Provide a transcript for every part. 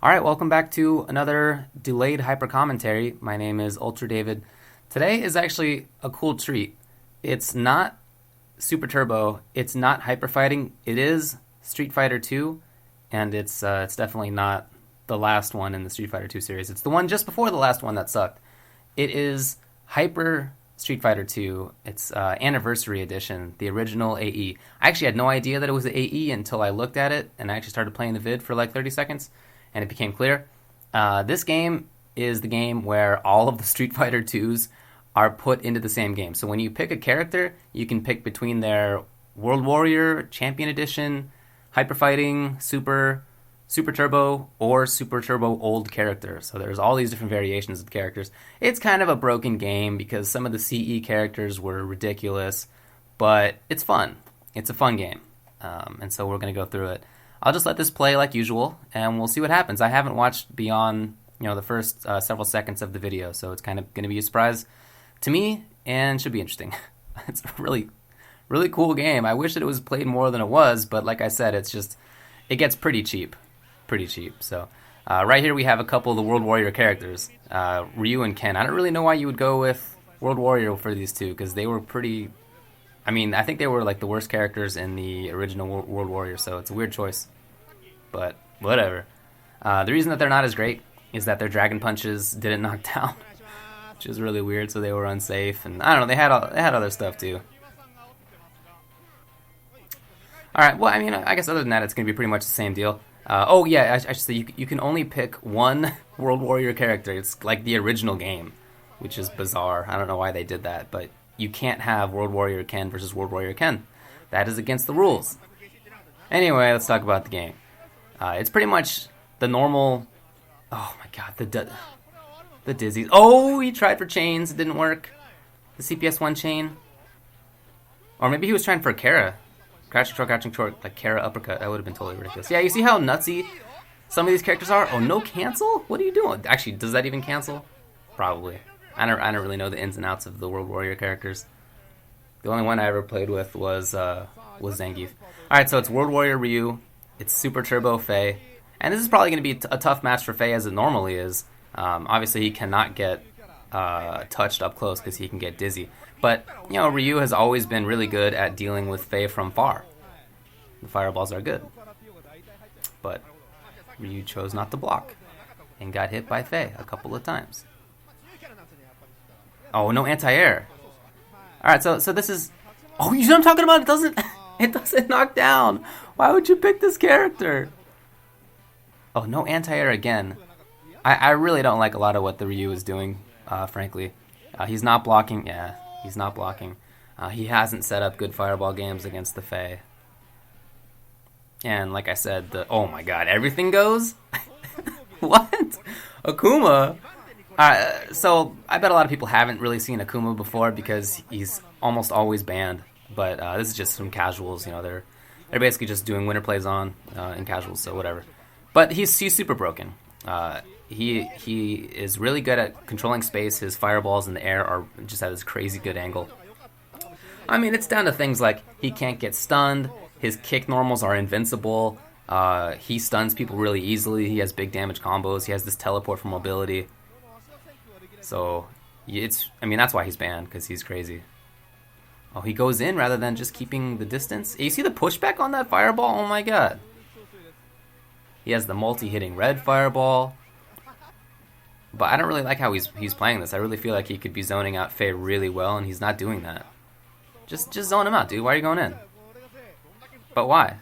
Alright, welcome back to another delayed hyper commentary. My name is Ultra David. Today is actually a cool treat. It's not Super Turbo, it's not hyper fighting, it is Street Fighter 2, and it's definitely not the last one in the Street Fighter 2 series. It's the one just before the last one that sucked. It is Hyper Street Fighter 2. It's Anniversary Edition, the original AE. I actually had no idea that it was the AE until I looked at it, and I actually started playing the vid for like 30 seconds. And it became clear. This game is the game where all of the Street Fighter 2s are put into the same game. So when you pick a character, you can pick between their World Warrior, Champion Edition, Hyper Fighting, Super Turbo, or Super Turbo Old character. So there's all these different variations of characters. It's kind of a broken game because some of the CE characters were ridiculous, but it's fun. It's a fun game. And so we're going to go through it. I'll just let this play like usual, and we'll see what happens. I haven't watched beyond the first several seconds of the video, so it's kind of going to be a surprise to me, and should be interesting. It's a really, really cool game. I wish that it was played more than it was, but like I said, it gets pretty cheap. So right here we have a couple of the World Warrior characters, Ryu and Ken. I don't really know why you would go with World Warrior for these two, because they were pretty... I think they were like the worst characters in the original World Warrior, so it's a weird choice. But whatever. The reason that they're not as great is that their Dragon Punches didn't knock down, which is really weird, so they were unsafe. And I don't know, they had other stuff too. Alright, well, I guess other than that, it's going to be pretty much the same deal. Oh yeah, I should say, you can only pick one World Warrior character. It's like the original game, which is bizarre. I don't know why they did that, but... You can't have World Warrior Ken versus World Warrior Ken. That is against the rules. Anyway, let's talk about the game. It's pretty much the normal... Oh my god, the dizzies. Oh, he tried for chains, it didn't work. The CPS-1 chain. Or maybe he was trying for a Kara. Crouching short, like Kara uppercut. That would have been totally ridiculous. Yeah, you see how nutsy some of these characters are? Oh, no cancel? What are you doing? Actually, does that even cancel? Probably. I don't really know the ins and outs of the World Warrior characters. The only one I ever played with was Zangief. Alright, so it's World Warrior Ryu, it's Super Turbo Fei, and this is probably going to be a tough match for Fei as it normally is. Obviously he cannot get touched up close because he can get dizzy. But, Ryu has always been really good at dealing with Fei from far. The fireballs are good. But Ryu chose not to block and got hit by Fei a couple of times. Oh, no anti-air. Alright, so this is... Oh, you know what I'm talking about? It doesn't knock down. Why would you pick this character? Oh, no anti-air again. I really don't like a lot of what the Ryu is doing, frankly. He's not blocking. Yeah, he's not blocking. He hasn't set up good fireball games against the Fei. And like I said, oh my god, everything goes? What? Akuma? So I bet a lot of people haven't really seen Akuma before because he's almost always banned. But this is just some casuals, they're basically just doing winter plays on in casuals, so whatever. But he's super broken. He is really good at controlling space. His fireballs in the air are just at this crazy good angle. It's down to things like he can't get stunned. His kick normals are invincible. He stuns people really easily. He has big damage combos. He has this teleport for mobility. So, that's why he's banned, because he's crazy. Oh, he goes in rather than just keeping the distance. You see the pushback on that fireball? Oh my god. He has the multi-hitting red fireball. But I don't really like how he's playing this. I really feel like he could be zoning out Fei really well, and he's not doing that. Just zone him out, dude. Why are you going in? But why?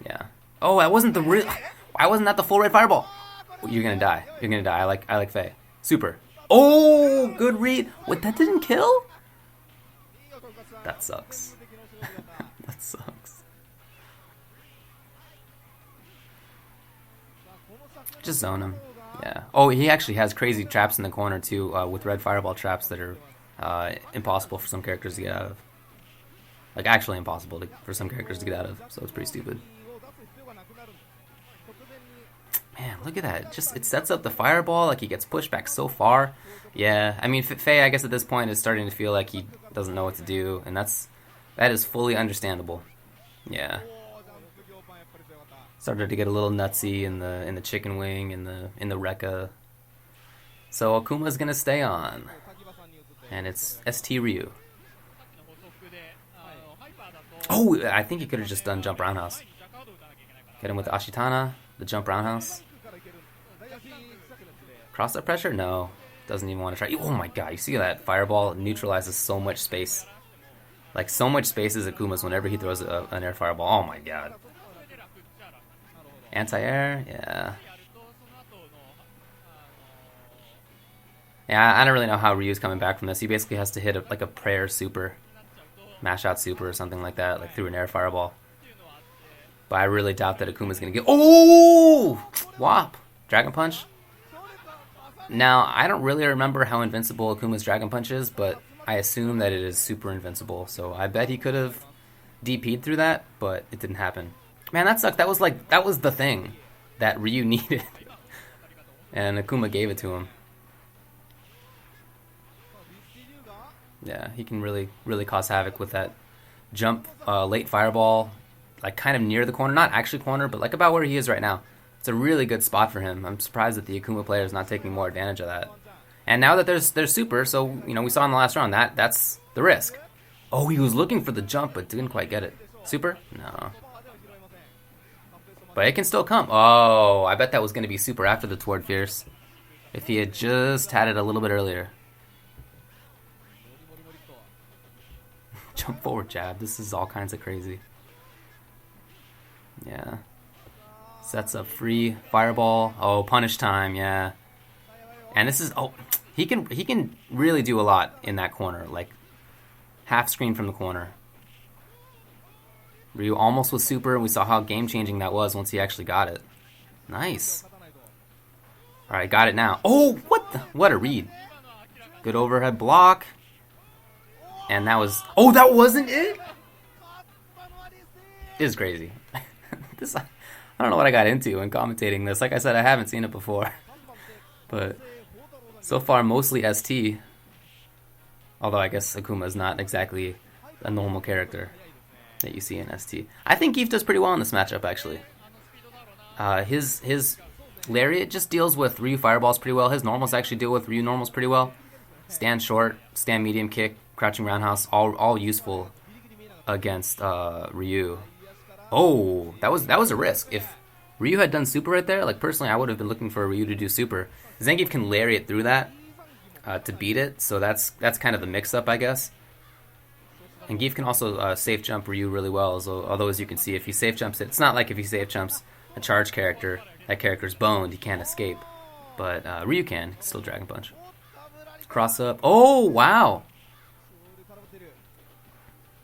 Yeah. Oh, that wasn't the real... Why wasn't that the full red fireball? You're gonna die. You're gonna die. I like Fei. Super. Oh, good read. What, that didn't kill? That sucks. That sucks. Just zone him. Yeah. Oh, he actually has crazy traps in the corner too, with red fireball traps that are impossible for some characters to get out of. Like, actually impossible for some characters to get out of, so it's pretty stupid. Man, look at that. It sets up the fireball, like he gets pushed back so far. Yeah, Fei, I guess at this point, is starting to feel like he doesn't know what to do, and that is fully understandable. Yeah. Started to get a little nutsy in the chicken wing in the Rekka. So Akuma's gonna stay on, and it's ST Ryu. Oh, I think he could have just done jump roundhouse. Get him with the Ashitana, the jump roundhouse. Cross up pressure? No, doesn't even want to try. Oh my god, you see that fireball neutralizes so much space. Like, so much space is Akuma's whenever he throws an air fireball. Oh my god. Anti-air? Yeah. Yeah, I don't really know how Ryu's coming back from this. He basically has to hit a prayer super. Mash out super or something like that, like through an air fireball. But I really doubt that Akuma's going to get... Oh! Whop! Dragon Punch? Now, I don't really remember how invincible Akuma's Dragon Punch is, but I assume that it is super invincible. So I bet he could have DP'd through that, but it didn't happen. Man, that sucked. That was the thing that Ryu needed. And Akuma gave it to him. Yeah, he can really cause havoc with that jump, late fireball, like kind of near the corner. Not actually corner, but like about where he is right now. It's a really good spot for him. I'm surprised that the Akuma player is not taking more advantage of that. And now that there's super, so, you know, we saw in the last round, that's the risk. Oh, he was looking for the jump, but didn't quite get it. Super? No. But it can still come. Oh, I bet that was going to be super after the Toward Fierce. If he had just had it a little bit earlier. Jump forward jab. This is all kinds of crazy. Yeah. Sets up free fireball. Oh, punish time. Yeah. And this is... Oh, he can really do a lot in that corner. Like, half screen from the corner. Ryu almost was super. We saw how game-changing that was once he actually got it. Nice. Alright, got it now. Oh, what a read. Good overhead block. And that was... Oh, that wasn't it? It is crazy. I don't know what I got into in commentating this. Like I said, I haven't seen it before. But so far, mostly ST. Although I guess Akuma is not exactly a normal character that you see in ST. I think Gief does pretty well in this matchup, actually. His Lariat just deals with Ryu fireballs pretty well. His normals actually deal with Ryu normals pretty well. Stand short, stand medium kick, crouching roundhouse, all useful against Ryu. Oh, that was a risk. If Ryu had done super right there, like personally I would have been looking for Ryu to do super. Zangief can Lariat through that to beat it, so that's kind of the mix-up, I guess. And Gief can also safe jump Ryu really well, although as you can see, if he safe jumps it, it's not like if he safe jumps a charge character, that character's boned, he can't escape. But Ryu can still Dragon Punch. Cross up. Oh, wow!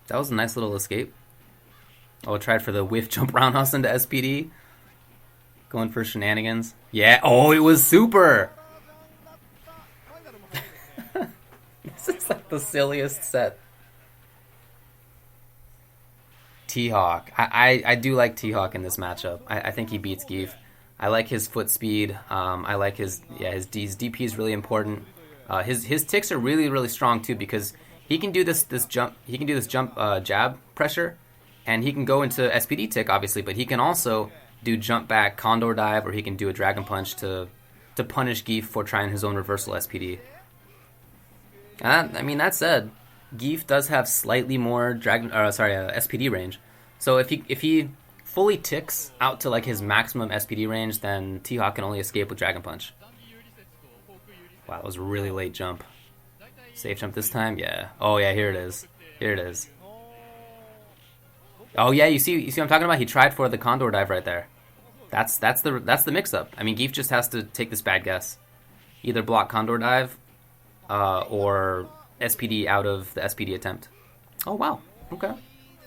That was a nice little escape. Oh, tried for the whiff jump roundhouse into SPD. Going for shenanigans. Yeah. Oh, it was super! This is like the silliest set. T-Hawk. I do like T-Hawk in this matchup. I think he beats Gief. I like his foot speed. I like his DP is really important. His ticks are really strong too, because he can do this jump. He can do this jump jab pressure, and he can go into SPD tick obviously, but he can also do jump back condor dive, or he can do a dragon punch to punish Gief for trying his own reversal SPD. I mean, that said, Gief does have slightly more SPD range. So if he fully ticks out to like his maximum SPD range, then T-Hawk can only escape with Dragon Punch. Wow, that was a really late jump. Safe jump this time? Yeah. Oh yeah, here it is. Here it is. Oh yeah, you see what I'm talking about? He tried for the condor dive right there. That's the mix-up. I mean, Gief just has to take this bad guess. Either block condor dive, or SPD out of the SPD attempt. Oh wow, okay.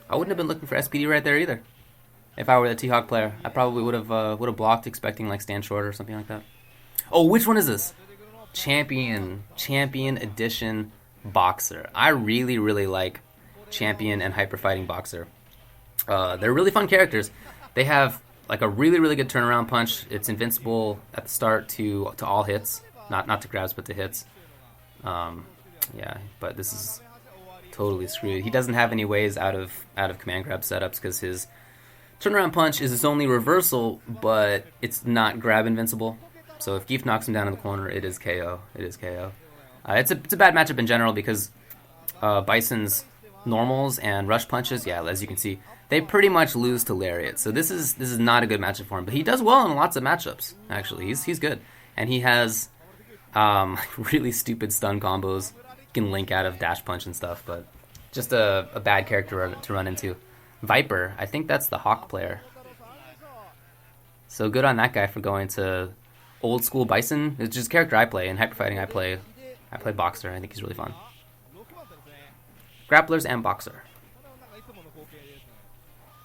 I wouldn't have been looking for SPD right there either. If I were the T-Hawk player, I probably would have blocked, expecting like stand short or something like that. Oh, which one is this? Champion Edition Boxer. I really like Champion and Hyper Fighting Boxer. They're really fun characters. They have like a really good turnaround punch. It's invincible at the start to all hits, not to grabs but to hits. Yeah, but this is totally screwed. He doesn't have any ways out of command grab setups because his Turnaround punch is its only reversal, but it's not grab invincible. So if Gief knocks him down in the corner, it is KO. It is KO. It's a bad matchup in general because Bison's normals and rush punches, yeah, as you can see, they pretty much lose to Lariat. So this is not a good matchup for him. But he does well in lots of matchups. Actually, he's good, and he has really stupid stun combos. He can link out of dash punch and stuff, but just a bad character to run into. Viper, I think that's the Hawk player. So good on that guy for going to old school Bison. It's just a character I play. In Hyper Fighting, I play Boxer. I think he's really fun. Grapplers and Boxer.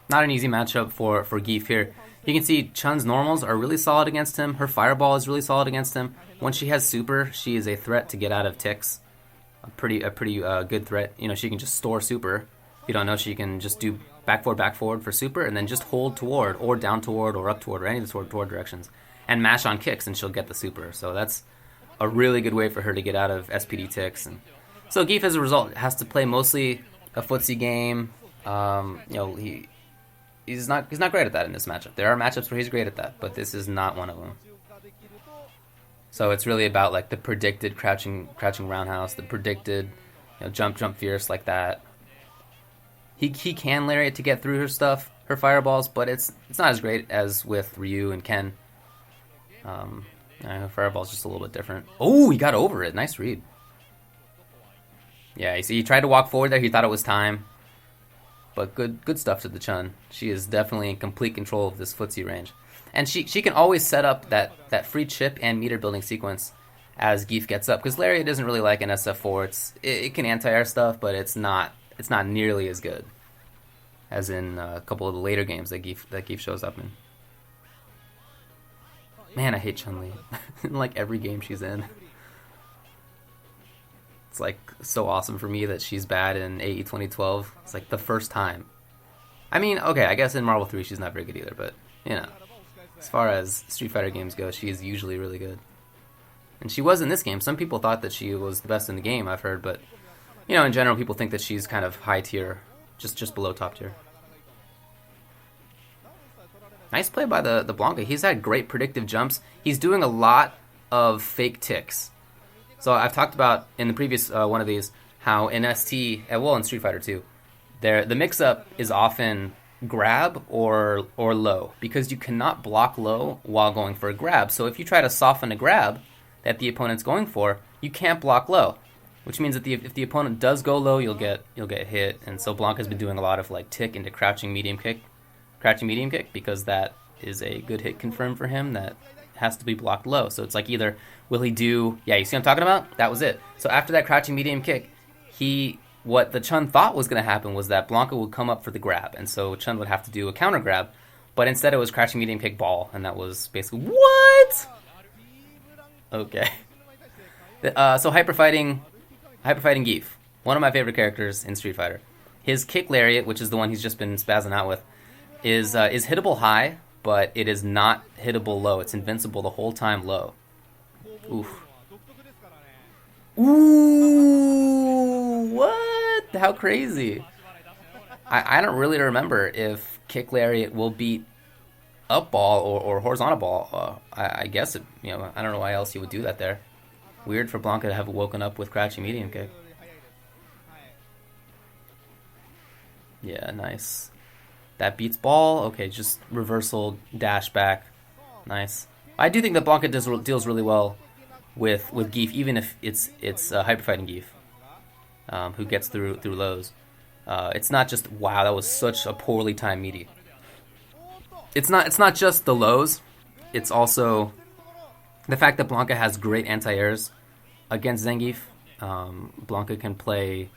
Not an easy matchup for Gief here. You can see Chun's normals are really solid against him. Her Fireball is really solid against him. Once she has Super, she is a threat to get out of ticks. A pretty good threat. You know, she can just store Super. If you don't know, she can just do back forward for Super, and then just hold toward, or down toward, or up toward, or any of the toward directions, and mash on kicks, and she'll get the Super. So that's a really good way for her to get out of SPD ticks. And so Gief, as a result, has to play mostly a footsie game. You know, he's not great at that in this matchup. There are matchups where he's great at that, but this is not one of them. So it's really about like the predicted crouching roundhouse, the predicted, you know, jump fierce like that. He can lariat to get through her stuff, her fireballs, but it's not as great as with Ryu and Ken. Her fireball's just a little bit different. Oh, he got over it. Nice read. Yeah, you see, he tried to walk forward there. He thought it was time. But good stuff to the Chun. She is definitely in complete control of this footsie range. And she can always set up that free chip and meter building sequence as Gief gets up. Because Lariat isn't really like an SF4. It can anti-air stuff, but it's not nearly as good as in a couple of the later games that Gief shows up in. Man, I hate Chun-Li. In like every game she's in. It's like so awesome for me that she's bad in AE 2012. It's like the first time. I mean, okay, I guess in Marvel 3 she's not very good either, but you know, as far as Street Fighter games go, she is usually really good. And she was in this game. Some people thought that she was the best in the game, I've heard, but you know, in general, people think that she's kind of high tier, just below top tier. Nice play by the Blanka. He's had great predictive jumps. He's doing a lot of fake ticks. So I've talked about in the previous one of these how in ST, well in Street Fighter 2, the mix-up is often grab or low, because you cannot block low while going for a grab. So if you try to soften a grab that the opponent's going for, you can't block low. Which means that if the opponent does go low, you'll get hit. And so Blanka's been doing a lot of like tick into crouching medium kick, because that is a good hit confirmed for him that has to be blocked low. So it's like either will he do, yeah, you see what I'm talking about? That was it. So after that crouching medium kick, what the Chun thought was going to happen was that Blanka would come up for the grab, and so Chun would have to do a counter grab, but instead it was crouching medium kick ball, and that was basically what? Okay. So Hyper Fighting Gief, one of my favorite characters in Street Fighter. His kick lariat, which is the one he's just been spazzing out with, is hittable high, but it is not hittable low. It's invincible the whole time low. Oof. Ooh, what? How crazy. I don't really remember if kick lariat will beat up ball or horizontal ball. I guess, I don't know why else he would do that there. Weird for Blanka to have woken up with crouching medium kick. Yeah, nice. That beats ball. Okay, just reversal, dash back. Nice. I do think that Blanka deals really well with Gief, even if it's Hyper Fighting Gief, who gets through lows. It's not just, wow, that was such a poorly timed meaty. It's not just the lows. It's also the fact that Blanka has great anti-airs against Zangief. Blanka can play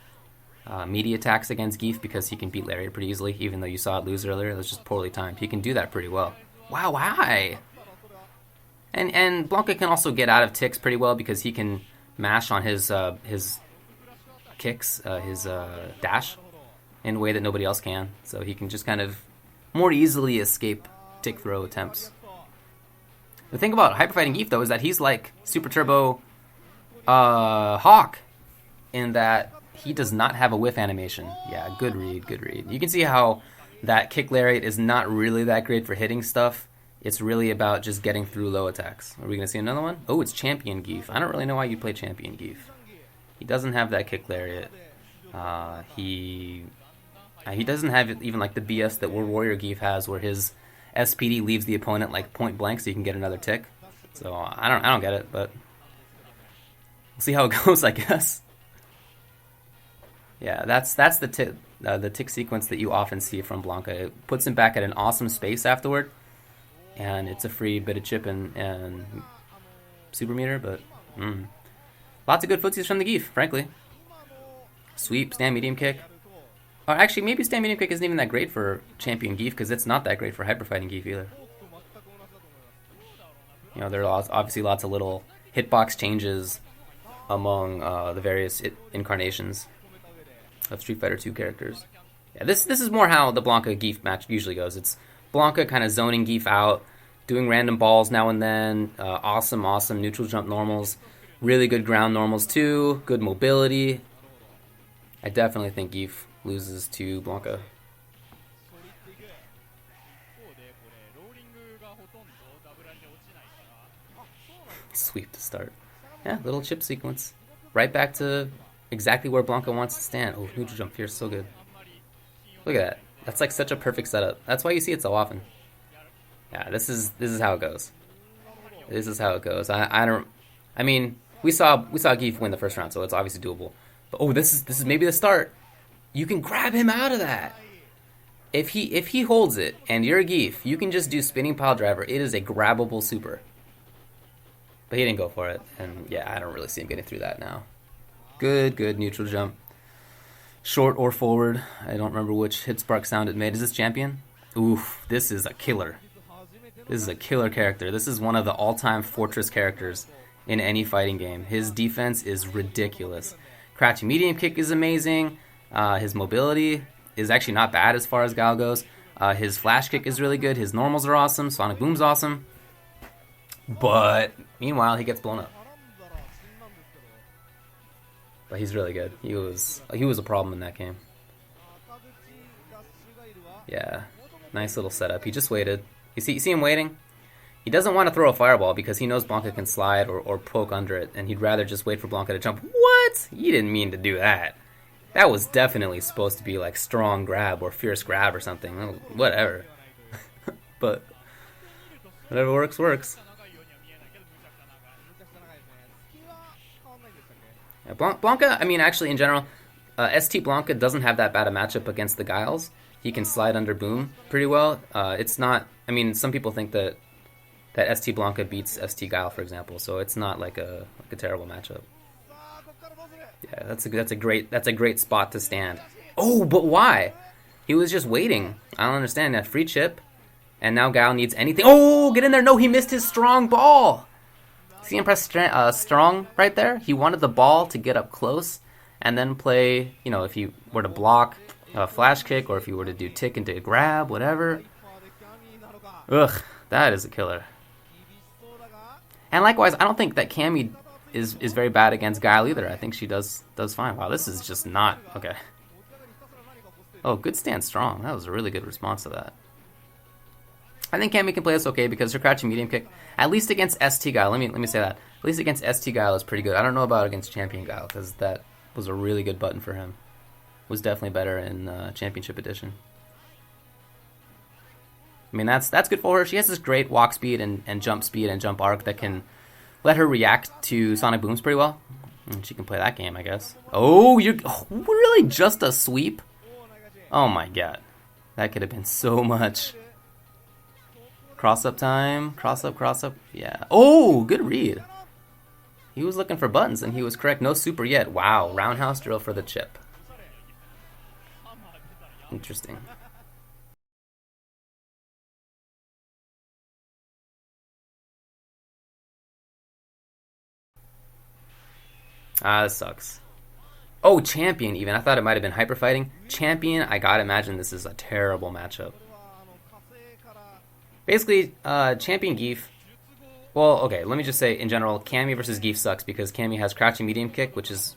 meaty attacks against Gief because he can beat Lariat pretty easily, even though you saw it lose earlier. It was just poorly timed. He can do that pretty well. Wow, why? And Blanka can also get out of ticks pretty well because he can mash on his kicks, his dash, in a way that nobody else can. So he can just kind of more easily escape tick throw attempts. The thing about Hyper Fighting Gief, though, is that he's like Super Turbo Hawk, in that he does not have a whiff animation. Yeah, good read. You can see how that kick lariat is not really that great for hitting stuff. It's really about just getting through low attacks. Are we going to see another one? Oh, it's Champion Gief. I don't really know why you play Champion Gief. He doesn't have that kick lariat. He doesn't have even like the BS that World Warrior Gief has, where his SPD leaves the opponent like point blank, so you can get another tick. So I don't get it, but we'll see how it goes, I guess. Yeah, that's the tick sequence that you often see from Blanka. It puts him back at an awesome space afterward, and it's a free bit of chip and super meter, but lots of good footsies from the Gief, frankly. Sweep, stand medium kick. Or actually, maybe stand medium kick isn't even that great for Champion Gief, because it's not that great for hyper fighting Gief either. You know, there are obviously lots of little hitbox changes among the various incarnations of Street Fighter 2 characters. Yeah, this is more how the Blanka Gief match usually goes. It's Blanka kind of zoning Gief out, doing random balls now and then, awesome neutral jump normals, really good ground normals too, good mobility. I definitely think Gief loses to Blanka. Sweep to start. Yeah, little chip sequence. Right back to exactly where Blanka wants to stand. Oh, neutral jump here, so good. Look at that. That's like such a perfect setup. That's why you see it so often. Yeah, this is how it goes. This is how it goes. I mean, we saw Gief win the first round, so it's obviously doable. But oh, this is maybe the start. You can grab him out of that. If he holds it and you're a Gief, you can just do spinning pile driver. It is a grabbable super. But he didn't go for it, and yeah, I don't really see him getting through that now. Good neutral jump. Short or forward. I don't remember which hit spark sound it made. Is this Champion? Oof, this is a killer. This is a killer character. This is one of the all-time fortress characters in any fighting game. His defense is ridiculous. Crouching medium kick is amazing. His mobility is actually not bad as far as Guile goes. His flash kick is really good. His normals are awesome. Sonic Boom's awesome. But meanwhile, he gets blown up. But he's really good. He was a problem in that game. Yeah, nice little setup. He just waited. You see him waiting? He doesn't want to throw a fireball because he knows Blanka can slide or poke under it, and he'd rather just wait for Blanka to jump. What? You didn't mean to do that. That was definitely supposed to be like strong grab or fierce grab or something. Oh, whatever. But whatever works. Yeah, Blanka, I mean, actually, in general, ST Blanka doesn't have that bad a matchup against the Guiles. He can slide under Boom pretty well. It's not, I mean, some people think that ST Blanka beats ST Guile, for example, so it's not like a terrible matchup. Yeah, that's a great spot to stand. Oh, but why? He was just waiting. I don't understand that free chip, and now Guile needs anything. Oh, get in there! No, he missed his strong ball. See him press strong right there? He wanted the ball to get up close and then play, you know, if he were to block a flash kick or if he were to do tick into a grab, whatever. Ugh, that is a killer. And likewise, I don't think that Cammy is very bad against Guile either. I think she does fine. Wow, this is just not... Okay. Oh, good stand strong. That was a really good response to that. I think Cammy can play this okay because her crouching medium kick, at least against ST Guile, let me say that. At least against ST Guile is pretty good. I don't know about against Champion Guile because that was a really good button for him. Was definitely better in Championship Edition. I mean, that's good for her. She has this great walk speed and jump arc that can let her react to Sonic Booms pretty well. And she can play that game, I guess. Oh, really just a sweep? Oh my god. That could have been so much. Cross-up time. Cross-up. Yeah. Oh, good read. He was looking for buttons, and he was correct. No super yet. Wow. Roundhouse drill for the chip. Interesting. This sucks. Oh, Champion even. I thought it might have been hyper fighting. Champion, I gotta imagine this is a terrible matchup. Basically, Champion Gief... Well, okay, let me just say, in general, Cammy versus Gief sucks because Cammy has crouching medium kick, which is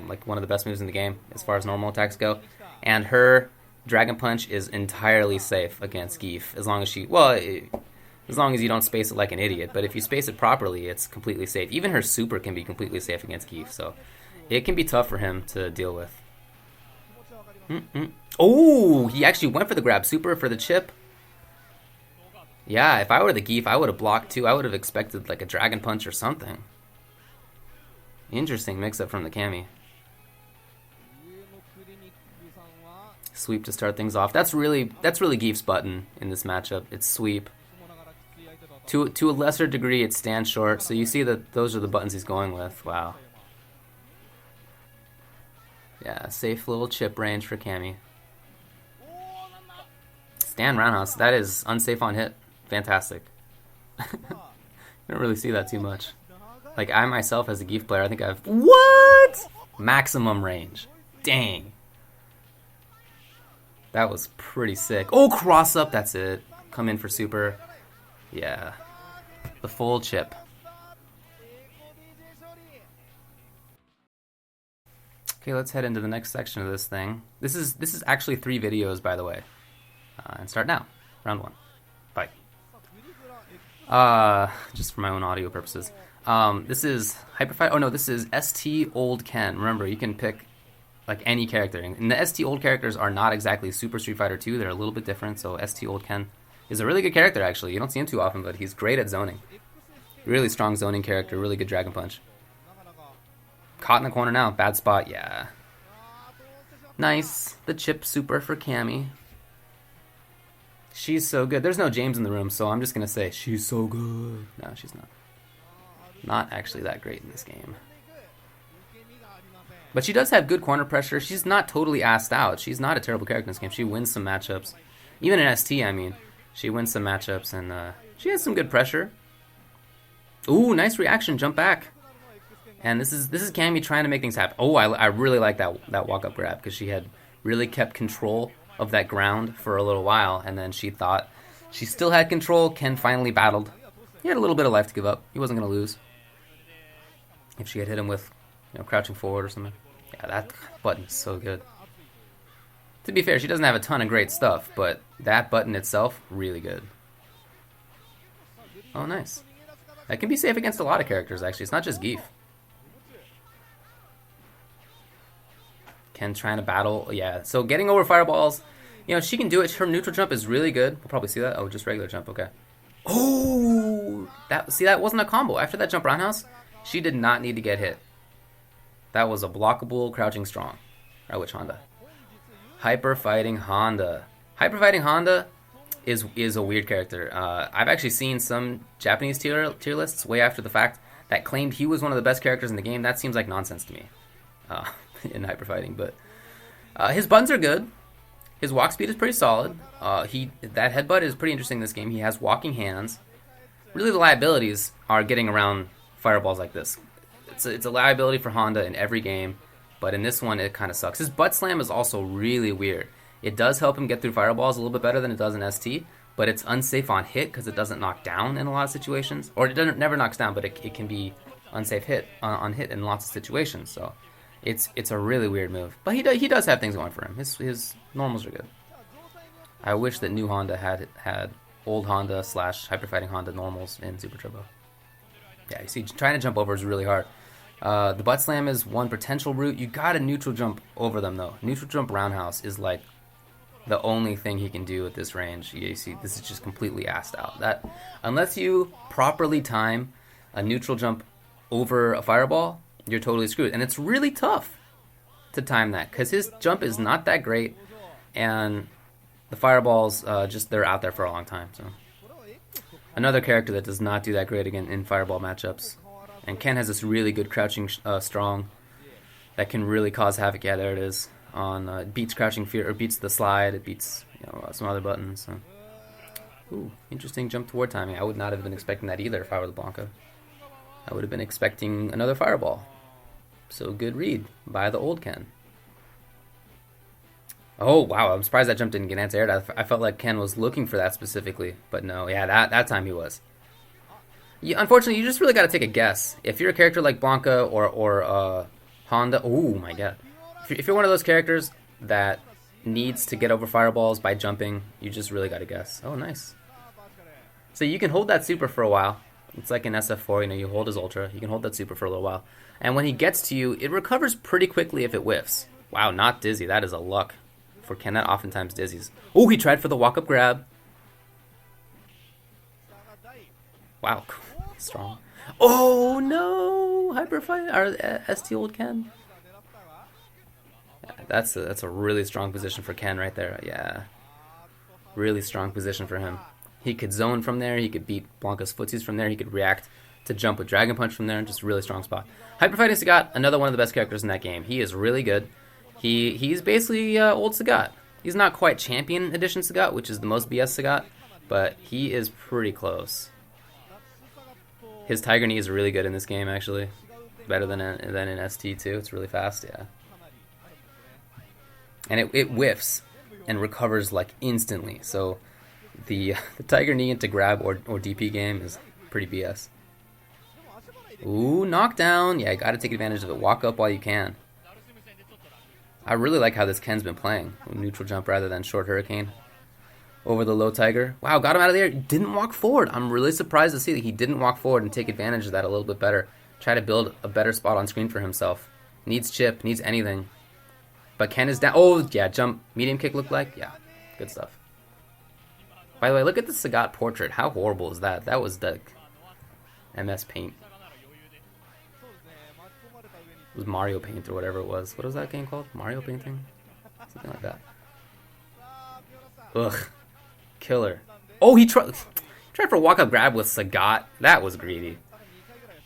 like one of the best moves in the game as far as normal attacks go. And her Dragon Punch is entirely safe against Gief as long as as long as you don't space it like an idiot. But if you space it properly, it's completely safe. Even her super can be completely safe against Gief, so it can be tough for him to deal with. Oh, he actually went for the grab super for the chip. Yeah, if I were the Gief, I would have blocked too. I would have expected like a Dragon Punch or something. Interesting mix-up from the Cammy. Sweep to start things off. That's really Gief's button in this matchup. It's sweep. To a lesser degree, it's stand short. So you see that those are the buttons he's going with. Wow. Yeah, safe little chip range for Cammy. Stand roundhouse. That is unsafe on hit. Fantastic. Don't really see that too much. Like, I myself as a Gief player, I think I've... What? Maximum range. Dang. That was pretty sick. Oh, cross up. That's it. Come in for super. Yeah. The full chip. Okay, let's head into the next section of this thing. This is actually 3 videos, by the way. And start now. Round 1. Bye. Just for my own audio purposes. This is Hyperfight. Oh no, this is ST Old Ken. Remember, you can pick like any character. And the ST Old characters are not exactly Super Street Fighter 2. They're a little bit different. So ST Old Ken is a really good character, actually. You don't see him too often, but he's great at zoning. Really strong zoning character. Really good Dragon Punch. Caught in the corner now. Bad spot. Yeah. Nice. The chip super for Cammy. She's so good. There's no James in the room, so I'm just going to say she's so good. No, she's not. Not actually that great in this game. But she does have good corner pressure. She's not totally assed out. She's not a terrible character in this game. She wins some matchups. Even in ST, I mean. She wins some matchups, and she has some good pressure. Ooh, nice reaction. Jump back. And this is Cammy trying to make things happen. Oh, I really like that walk-up grab, because she had really kept control of that ground for a little while, and then she thought she still had control. Ken finally battled. He had a little bit of life to give up. He wasn't going to lose. If she had hit him with, crouching forward or something. Yeah, that button is so good. To be fair, she doesn't have a ton of great stuff, but that button itself, really good. Oh, nice. That can be safe against a lot of characters, actually. It's not just Gief. Ken trying to battle. Yeah, so getting over fireballs, she can do it. Her neutral jump is really good. We'll probably see that. Oh, just regular jump. Okay. Oh, that wasn't a combo. After that jump roundhouse, she did not need to get hit. That was a blockable crouching strong. Right, which Honda? Hyper Fighting Honda. Hyper Fighting Honda is a weird character. I've actually seen some Japanese tier lists way after the fact that claimed he was one of the best characters in the game. That seems like nonsense to me. In hyper fighting, but his buttons are good. His walk speed is pretty solid. That headbutt is pretty interesting in this game. He has walking hands. Really, the liabilities are getting around fireballs like this. It's a liability for Honda in every game, but in this one it kind of sucks. His butt slam is also really weird. It does help him get through fireballs a little bit better than it does in ST, but it's unsafe on hit because it doesn't knock down in a lot of situations, or it never knocks down, but it can be unsafe on hit in lots of situations. So. It's a really weird move, but he does have things going for him. His normals are good. I wish that new Honda had old Honda / Hyper Fighting Honda normals in Super Turbo. Yeah, you see, trying to jump over is really hard. The butt slam is one potential route. You got to neutral jump over them though. Neutral jump roundhouse is like the only thing he can do at this range. You see, this is just completely assed out. That unless you properly time a neutral jump over a fireball, you're totally screwed. And it's really tough to time that because his jump is not that great, and the fireballs they're out there for a long time. So another character that does not do that great again in fireball matchups. And Ken has this really good crouching strong that can really cause havoc. Yeah, there it is. It beats crouching fear, or beats the slide. It beats some other buttons. So. Ooh, interesting jump toward timing. I would not have been expecting that either if I were the Blanka. I would have been expecting another fireball. So good read by the old Ken. Oh, wow. I'm surprised that jump didn't get anti-aired. I felt like Ken was looking for that specifically. But no, yeah, that time he was. Unfortunately, you just really got to take a guess. If you're a character like Blanka or Honda... Oh, my God. If you're one of those characters that needs to get over fireballs by jumping. You just really gotta guess. Oh, nice. So you can hold that super for a while. It's like in SF4, you know, you hold his ultra. You can hold that super for a little while. And when he gets to you, it recovers pretty quickly if it whiffs. Wow, not dizzy. That is a luck for Ken. That oftentimes dizzies. Oh, he tried for the walk-up grab. Wow, strong. Oh, no! Hyperfight, or ST old Ken. Yeah, that's a really strong position for Ken right there. Yeah. Really strong position for him. He could zone from there. He could beat Blanka's footsies from there. He could react to jump with Dragon Punch from there. Just a really strong spot. Hyperfighting Sagat, another one of the best characters in that game. He is really good. He's basically old Sagat. He's not quite Champion Edition Sagat, which is the most BS Sagat, but he is pretty close. His Tiger Knee is really good in this game, actually. Better than in ST too. It's really fast, yeah. And it whiffs and recovers like instantly. So the Tiger Knee into grab or DP game is pretty BS. Ooh, knockdown. Yeah, gotta take advantage of it. Walk up while you can. I really like how this Ken's been playing. Neutral jump rather than short hurricane. Over the low tiger. Wow, got him out of there. Didn't walk forward. I'm really surprised to see that he didn't walk forward and take advantage of that a little bit better. Try to build a better spot on screen for himself. Needs chip, needs anything. But Ken is down. Oh, yeah, jump. Medium kick looked like? Yeah, good stuff. By the way, look at the Sagat portrait. How horrible is that? That was the MS Paint. It was Mario Paint or whatever it was. What was that game called? Mario Painting? Something like that. Ugh. Killer. Oh, he tried for a walk-up grab with Sagat. That was greedy.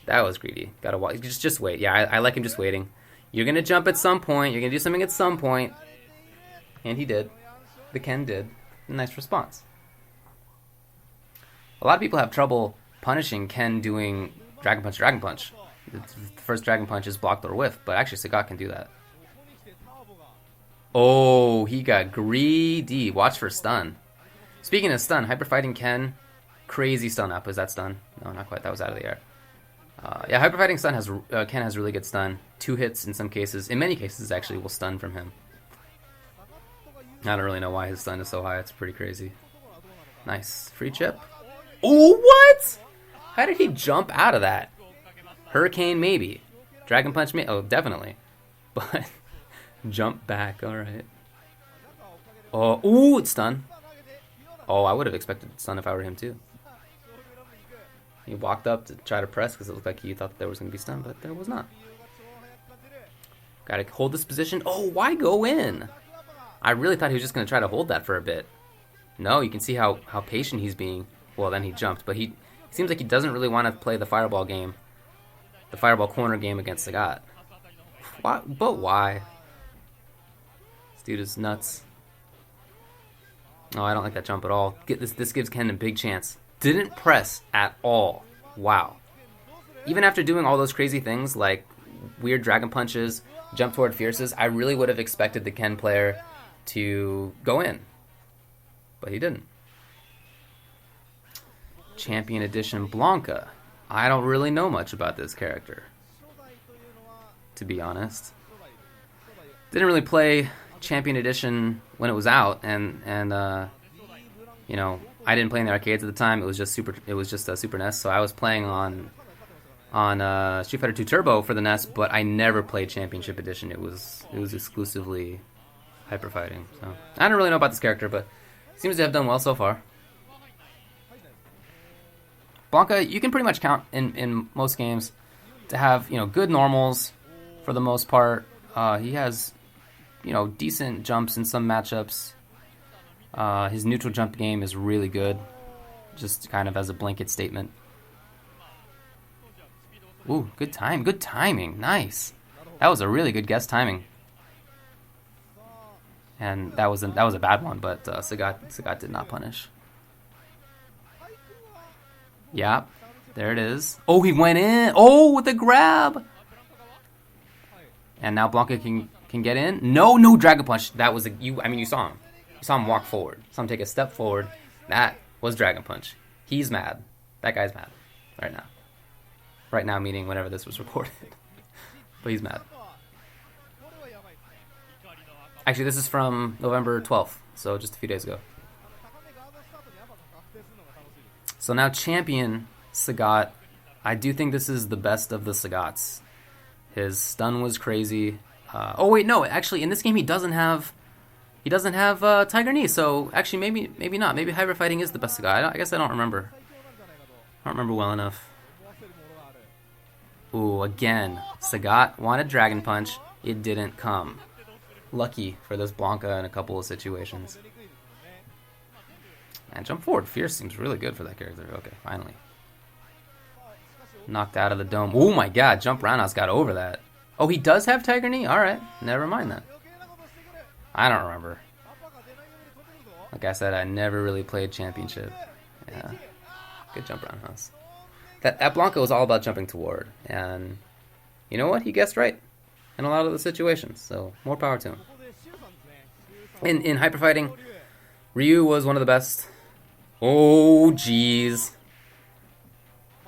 That was greedy. Gotta walk. Just wait. Yeah, I like him just waiting. You're gonna jump at some point. You're gonna do something at some point. And he did. The Ken did. Nice response. A lot of people have trouble punishing Ken doing Dragon Punch, Dragon Punch. The first Dragon Punch is blocked or whiff, but actually Sagat can do that. Oh, he got greedy. Watch for stun. Speaking of stun, Hyper Fighting Ken, crazy stun up. Is that stun? No, not quite. That was out of the air. Yeah, Hyper Fighting stun has Ken has really good stun. 2 hits in some cases. In many cases, actually, will stun from him. I don't really know why his stun is so high. It's pretty crazy. Nice. Free chip. Oh, what? How did he jump out of that? Hurricane, maybe. Dragon Punch, maybe. Oh, definitely. But jump back. All right. Oh, ooh, it's stun. Oh, I would have expected stun if I were him too. He walked up to try to press because it looked like he thought there was going to be stun, but there was not. Got to hold this position. Oh, why go in? I really thought he was just going to try to hold that for a bit. No, you can see how patient he's being. Well, then he jumped, but he seems like he doesn't really want to play the fireball game. The fireball corner game against Sagat. Why? But why? This dude is nuts. Oh, I don't like that jump at all. This gives Ken a big chance. Didn't press at all. Wow. Even after doing all those crazy things like weird Dragon Punches, jump toward Fierces, I really would have expected the Ken player to go in. But he didn't. Champion Edition Blanka. I don't really know much about this character, to be honest. Didn't really play Champion Edition when it was out, and you know, I didn't play in the arcades at the time. It was just a Super NES, so I was playing on Street Fighter 2 Turbo for the NES, but I never played Championship Edition. It was exclusively Hyper Fighting. So I don't really know about this character, but seems to have done well so far. Blanka, you can pretty much count in most games to have, you know, good normals for the most part. He has, you know, decent jumps in some matchups. His neutral jump game is really good, just kind of as a blanket statement. Ooh, good timing, nice. That was a really good guess timing. And that was a bad one, but Sagat did not punish. Yeah, there it is. Oh, he went in. Oh, with a grab. And now Blanka can get in. No Dragon Punch. That was you saw him. You saw him walk forward. Saw him take a step forward. That was Dragon Punch. He's mad. That guy's mad right now. Right now meaning whenever this was recorded. But he's mad. Actually, this is from November 12th, so just a few days ago. So now champion Sagat. I do think this is the best of the Sagats. His stun was crazy. Oh wait, no, actually in this game he doesn't have Tiger Knee. So actually maybe not. Maybe Hyper Fighting is the best Sagat. I guess I don't remember. I don't remember well enough. Ooh, again, Sagat wanted Dragon Punch. It didn't come. Lucky for this Blanka in a couple of situations. And jump forward fierce seems really good for that character. Okay, finally. Knocked out of the dome. Oh my god, jump roundhouse got over that. Oh, he does have Tiger Knee? Alright, never mind that. I don't remember. Like I said, I never really played Championship. Yeah, good jump roundhouse. That Blanka was all about jumping toward. And you know what? He guessed right in a lot of the situations. So, more power to him. In Hyper Fighting, Ryu was one of the best. Oh, jeez.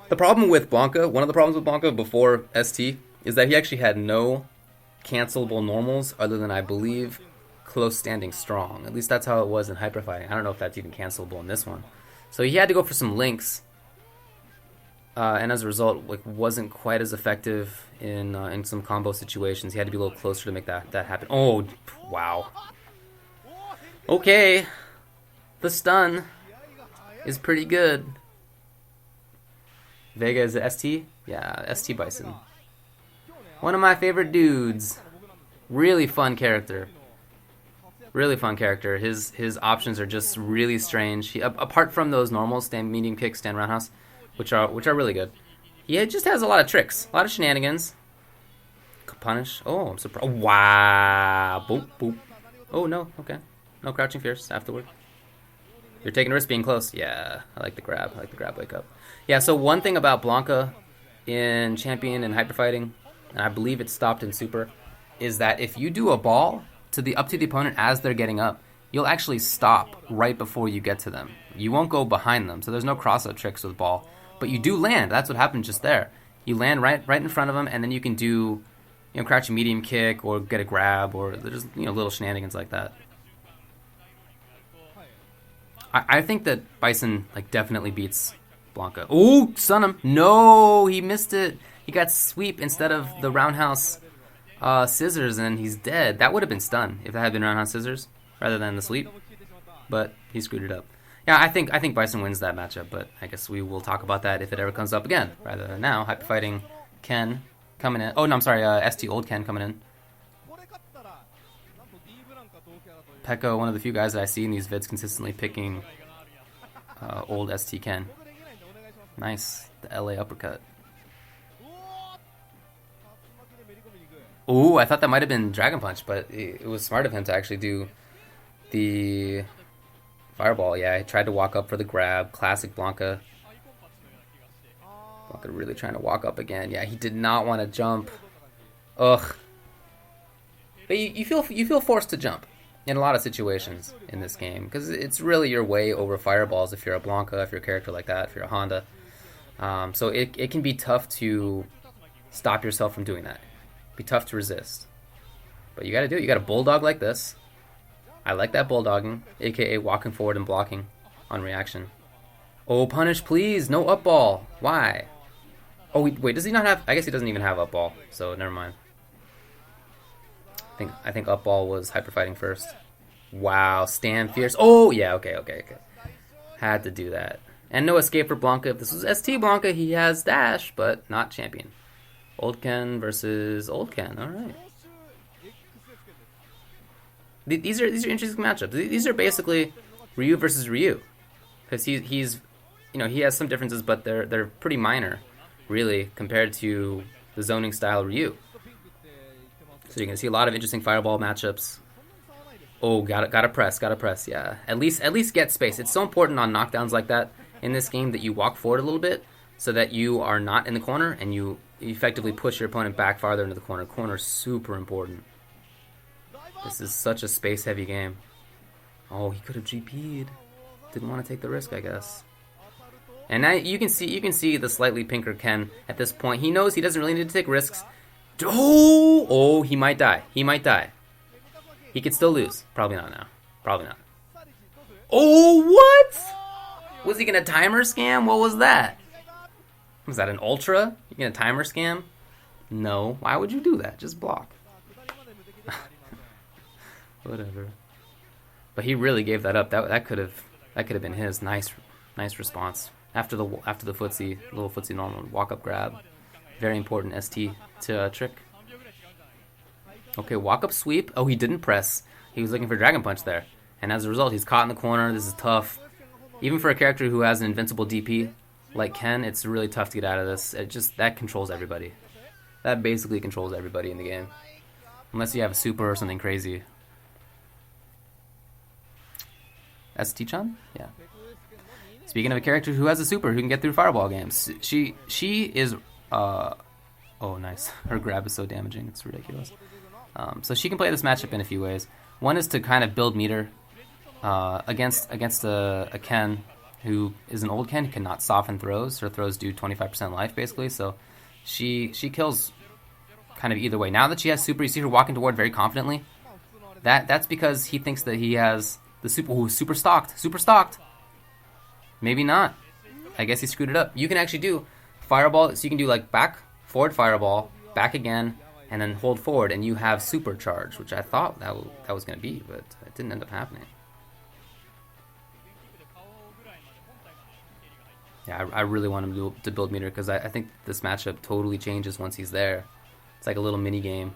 The problem with Blanka, one of the problems with Blanka before ST, is that he actually had no cancelable normals other than, I believe, close standing strong. At least that's how it was in Hyper Fighting. I don't know if that's even cancelable in this one. So he had to go for some links, and as a result, like, wasn't quite as effective in some combo situations. He had to be a little closer to make that happen. Oh, wow. Okay. The stun is pretty good. Vega is a ST? Yeah, ST Bison. One of my favorite dudes. Really fun character. Really fun character. His options are just really strange. Apart from those normal stand medium kick, stand roundhouse, which are really good. He just has a lot of tricks, a lot of shenanigans. Punish. Oh, I'm surprised. Oh, wow. Boop boop. Oh no. Okay. No crouching fierce afterward. You're taking a risk being close. Yeah, I like the grab. I like the grab wake up. Yeah, so one thing about Blanka in Champion and Hyper Fighting, and I believe it stopped in Super, is that if you do a ball up to the opponent as they're getting up, you'll actually stop right before you get to them. You won't go behind them, so there's no cross-up tricks with ball. But you do land. That's what happened just there. You land right in front of them, and then you can do, crouching medium kick or get a grab or there's little shenanigans like that. I think that Bison definitely beats Blanka. Oh, stun him! No, he missed it. He got sweep instead of the roundhouse scissors, and he's dead. That would have been stun if that had been roundhouse scissors rather than the sweep. But he screwed it up. Yeah, I think Bison wins that matchup, but I guess we will talk about that if it ever comes up again. Rather than now, Hyper Fighting Ken coming in. Oh no, I'm sorry, ST Old Ken coming in. Pekko, one of the few guys that I see in these vids consistently picking old ST Ken. Nice, the LA uppercut. Ooh, I thought that might have been Dragon Punch, but it was smart of him to actually do the Fireball. Yeah, he tried to walk up for the grab. Classic Blanka. Blanka really trying to walk up again. Yeah, he did not want to jump. Ugh. But you feel forced to jump in a lot of situations in this game, because it's really your way over fireballs if you're a Blanka, if you're a character like that, if you're a Honda. So it can be tough to stop yourself from doing that. Be tough to resist. But you gotta do it. You gotta bulldog like this. I like that bulldogging, aka walking forward and blocking on reaction. Oh, punish please! No up ball! Why? Oh wait, does he not have? I guess he doesn't even have up ball, so never mind. I think up ball was Hyper Fighting first. Wow, stand fierce. Oh yeah, okay. Had to do that. And no escape for Blanka. If this was ST Blanka, he has dash, but not champion. Old Ken versus Old Ken. All right. These are interesting matchups. These are basically Ryu versus Ryu, because he's he has some differences, but they're pretty minor, really, compared to the zoning style Ryu. So you can see a lot of interesting fireball matchups. Oh, gotta press, yeah. At least get space. It's so important on knockdowns like that in this game that you walk forward a little bit so that you are not in the corner and you effectively push your opponent back farther into the corner. Corner's super important. This is such a space-heavy game. Oh, he could have GP'd. Didn't want to take the risk, I guess. And now you can see the slightly pinker Ken at this point. He knows he doesn't really need to take risks. Oh, he might die. He He could still lose. Probably not now. Probably not. Oh, what? Was he gonna timer scam? What was that? Was that an ultra? You gonna timer scam? No. Why would you do that? Just block. Whatever. But he really gave that up. That could have been his. Nice response. After the footsie, little footsie normal walk up grab. Very important ST to trick. Okay, walk up sweep. Oh, he didn't press. He was looking for Dragon Punch there. And as a result, he's caught in the corner. This is tough. Even for a character who has an invincible DP like Ken, it's really tough to get out of this. That controls everybody. That basically controls everybody in the game. Unless you have a super or something crazy. ST-chan? Yeah. Speaking of a character who has a super who can get through fireball games, she is oh nice. Her grab is so damaging, it's ridiculous. So she can play this matchup in a few ways. One is to kind of build meter against a Ken who is an old Ken who cannot soften throws. Her throws do 25% life basically, so she kills kind of either way. Now that she has super, you see her walking toward very confidently. That's because he thinks that he has the super. Ooh, super stocked. Maybe not. I guess he screwed it up. You can actually do fireball, so you can do like back, forward fireball, back again, and then hold forward, and you have supercharge, which I thought that was going to be, but it didn't end up happening. Yeah, I really want him to build meter, because I think this matchup totally changes once he's there. It's like a little mini game.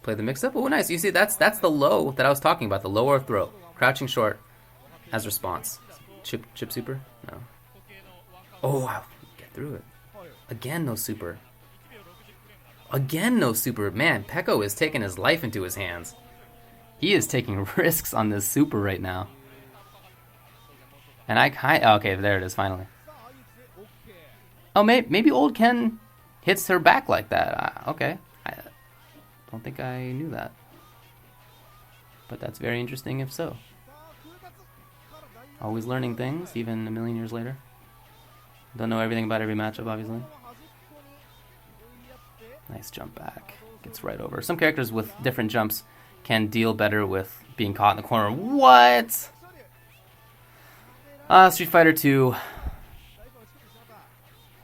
Play the mix-up. Oh, nice. You see, that's the low that I was talking about, the lower throw. Crouching short as response. Chip super? No. Oh, wow. Get through it. Again, no super. Again, no super. Man, Peko is taking his life into his hands. He is taking risks on this super right now. And okay, there it is, finally. Oh, maybe old Ken hits her back like that. Okay. I don't think I knew that. But that's very interesting if so. Always learning things, even a million years later. Don't know everything about every matchup, obviously. Nice jump back. Gets right over. Some characters with different jumps can deal better with being caught in the corner. What? Street Fighter 2.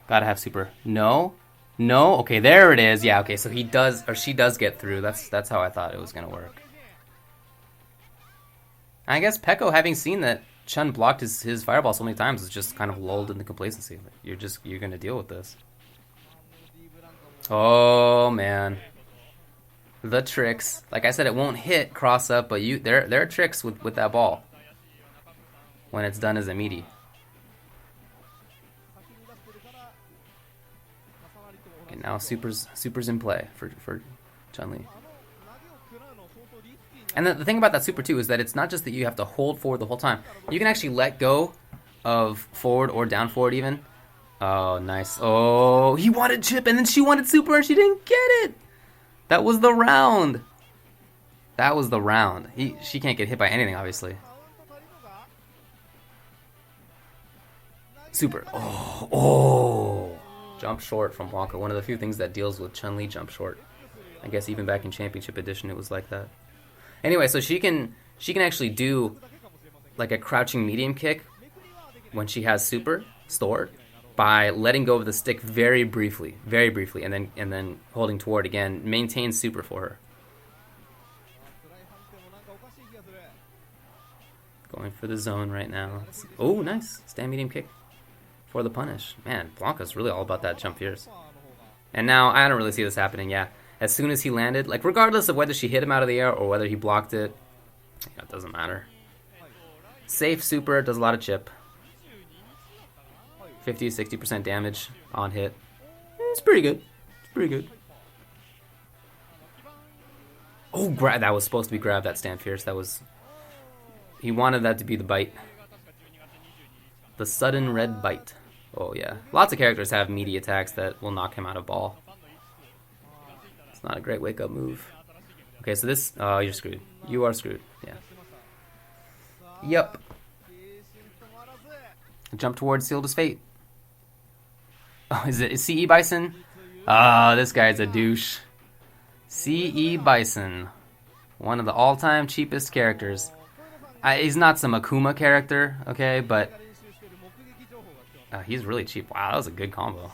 Gotta have super. No? No? Okay, there it is. Yeah, okay, so he does, or she does get through. That's how I thought it was gonna work. I guess Peko, having seen that Chun blocked his fireball so many times, is just kind of lulled into complacency. You're gonna deal with this. Oh man, the tricks. Like I said, it won't hit cross up, but there are tricks with that ball when it's done as a meaty. Okay, now super's in play for Chun-Li. And the thing about that super too is that it's not just that you have to hold forward the whole time. You can actually let go of forward or down forward even. Oh, nice. Oh, he wanted chip and then she wanted super and she didn't get it. That was the round. That was the round. She can't get hit by anything, obviously. Super. Oh. Jump short from Blanka. One of the few things that deals with Chun-Li jump short. I guess even back in Championship Edition it was like that. Anyway, so she can actually do like a crouching medium kick when she has super stored by letting go of the stick very briefly, and then holding toward again, maintain super for her. Going for the zone right now. Oh, nice. Stand medium kick for the punish. Man, Blanka's really all about that jump fierce. And now, I don't really see this happening, yeah. As soon as he landed, like regardless of whether she hit him out of the air or whether he blocked it, it doesn't matter. Safe super, does a lot of chip. 50-60% damage on hit. It's pretty good. It's pretty good. Oh, that was supposed to be grab, that stand fierce. That was... He wanted that to be the bite. The sudden red bite. Oh, yeah. Lots of characters have meaty attacks that will knock him out of ball. It's not a great wake-up move. Okay, so this... Oh, you're screwed. You are screwed. Yeah. Yep. Jump towards Sealed as Fate. Oh, is CE Bison? Ah, this guy's a douche. CE Bison. One of the all-time cheapest characters. He's not some Akuma character, okay, but he's really cheap. Wow, that was a good combo.